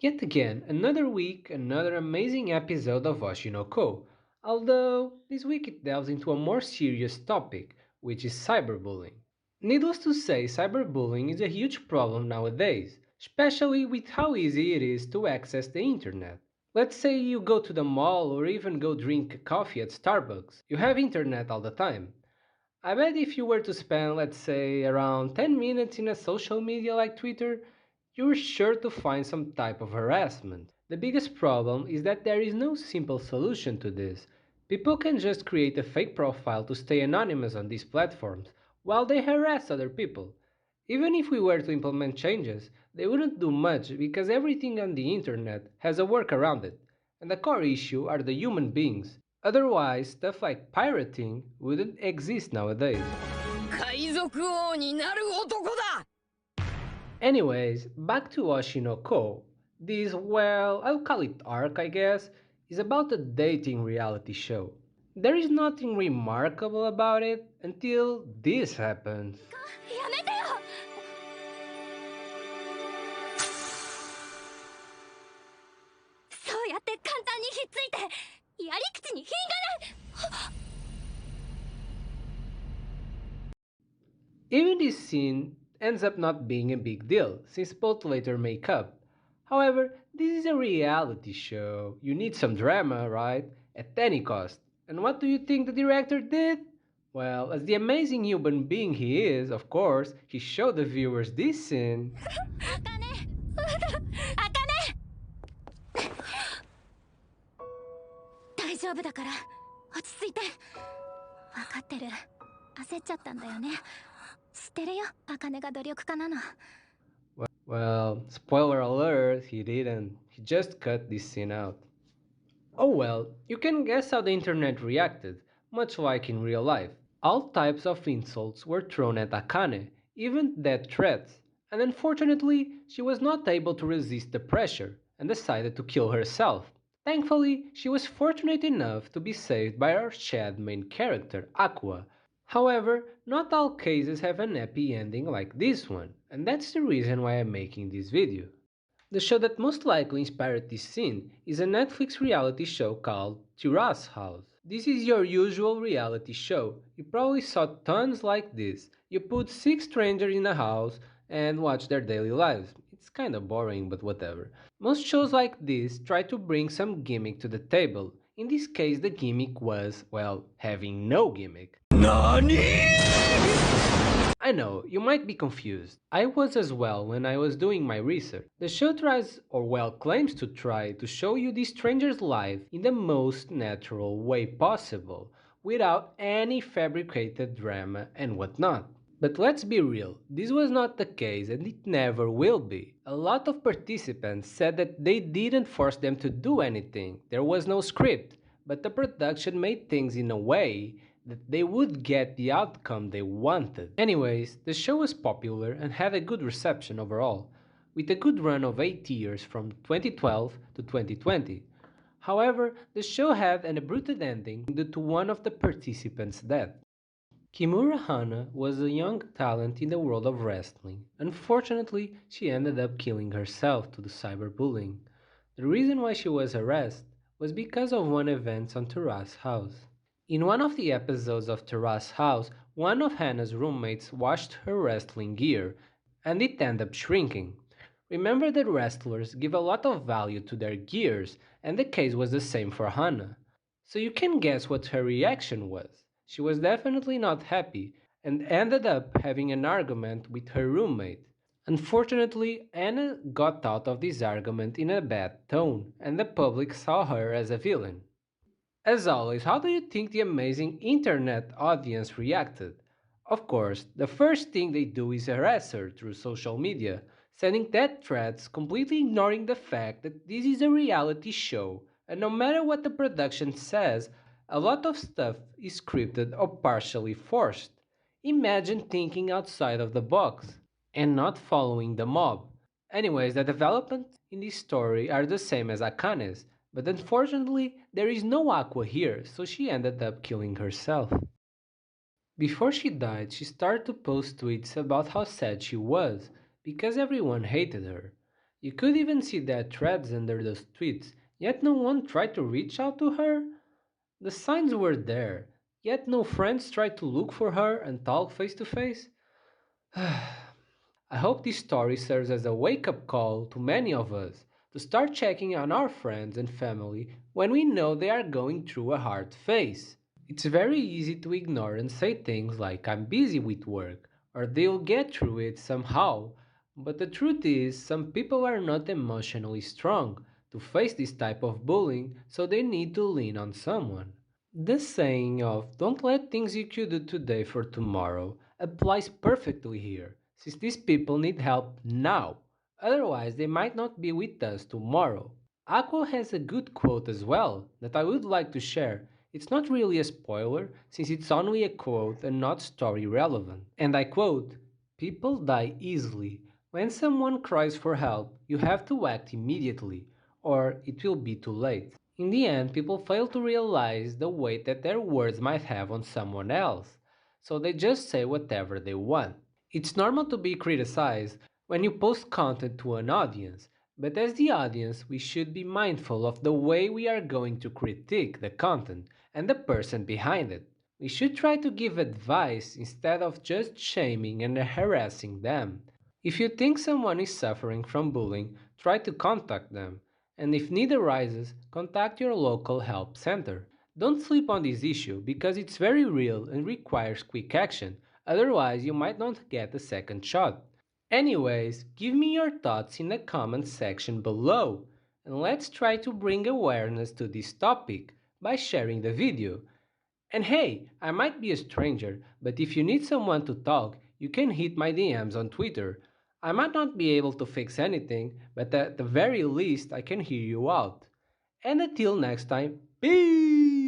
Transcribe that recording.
Yet again, another week, another amazing episode of Oshi no Ko. Although, this week it delves into a more serious topic, which is cyberbullying. Needless to say, cyberbullying is a huge problem nowadays, especially with how easy it is to access the internet. Let's say you go to the mall or even go drink coffee at Starbucks. You have internet all the time. I bet if you were to spend, let's say, around 10 minutes in a social media like Twitter, you're sure to find some type of harassment. The biggest problem is that there is no simple solution to this. People can just create a fake profile to stay anonymous on these platforms, while they harass other people. Even if we were to implement changes, they wouldn't do much because everything on the internet has a workaround it, and the core issue are the human beings. Otherwise, stuff like pirating wouldn't exist nowadays. 海賊王になる男だ Anyways, back to Oshinoko. This, well, I'll call it arc, I guess, is about a dating reality show. There is nothing remarkable about it until this happens. やめてよそうやって簡単にひっついてやり口に品がない Even this scene ends up not being a big deal, since both later make up. However, this is a reality show. You need some drama, right? At any cost. And what do you think the director did? Well, as the amazing human being he is, of course, he showed the viewers this scene. あかねあかね大丈夫だから落ち着いて分かってる焦っちゃったんだよね知ってるよあかねが努力家なの Well, spoiler alert, he didn't. He just cut this scene out. Oh well, you can guess how the internet reacted, much like in real life. All types of insults were thrown at Akane, even death threats, and unfortunately, she was not able to resist the pressure and decided to kill herself. Thankfully, she was fortunate enough to be saved by our Chad main character, Aqua. However, not all cases have an happy ending like this one, and that's the reason why I'm making this video. The show that most likely inspired this scene is a Netflix reality show called Terrace House. This is your usual reality show. You probably saw tons like this. You put 6 strangers in a house and watch their daily lives. It's kinda boring, but whatever. Most shows like this try to bring some gimmick to the table. In this case, the gimmick was, well, having no gimmick. I know, you might be confused. I was as well when I was doing my research. The show tries, or well claims to try, to show you the stranger's life in the most natural way possible, without any fabricated drama and whatnot. But let's be real, this was not the case and it never will be. A lot of participants said that they didn't force them to do anything, there was no script, but the production made things in a way that they would get the outcome they wanted. Anyways, the show was popular and had a good reception overall, with a good run of 8 years from 2012 to 2020. However, the show had an abrupt ending due to one of the participants' death. Kimura Hana was a young talent in the world of wrestling. Unfortunately, she ended up killing herself due to cyberbullying. The reason why she was harassed was because of one event on Terrace House. In one of the episodes of Terrace House, one of Hannah's roommates washed her wrestling gear, and it ended up shrinking. Remember that wrestlers give a lot of value to their gears, and the case was the same for Hannah. So you can guess what her reaction was. She was definitely not happy, and ended up having an argument with her roommate. Unfortunately, Anna got out of this argument in a bad tone, and the public saw her as a villain. As always, how do you think the amazing internet audience reacted? Of course, the first thing they do is harass her through social media, sending death threats, completely ignoring the fact that this is a reality show, and no matter what the production says, a lot of stuff is scripted or partially forced. Imagine thinking outside of the box and not following the mob. Anyways, the developments in this story are the same as Akane's, but unfortunately, there is no Aqua here, so she ended up killing herself. Before she died, she started to post tweets about how sad she was, because everyone hated her. You could even see that threads under those tweets, yet no one tried to reach out to her. The signs were there, yet no friends tried to look for her and talk face to face. I hope this story serves as a wake up call to many of us to start checking on our friends and family when we know they are going through a hard phase. It's very easy to ignore and say things like I'm busy with work or they'll get through it somehow, but the truth is, some people are not emotionally strong to face this type of bullying, so they need to lean on someone. The saying of don't let things you could do today for tomorrow applies perfectly here, since these people need help now, otherwise, they might not be with us tomorrow. Aqua has a good quote as well that I would like to share. It's not really a spoiler, since it's only a quote and not story relevant. And I quote, people die easily. When someone cries for help, you have to act immediately, or it will be too late. In the end, people fail to realize the weight that their words might have on someone else, so they just say whatever they want. It's normal to be criticized when you post content to an audience, but as the audience, we should be mindful of the way we are going to critique the content and the person behind it. We should try to give advice instead of just shaming and harassing them. If you think someone is suffering from bullying, try to contact them, and if need arises, contact your local help center. Don't sleep on this issue because it's very real and requires quick action, otherwise, you might not get a second shot. Anyways, give me your thoughts in the comments section below, and let's try to bring awareness to this topic by sharing the video. And hey, I might be a stranger, but if you need someone to talk, you can hit my DMs on Twitter. I might not be able to fix anything, but at the very least, I can hear you out. And until next time, peace!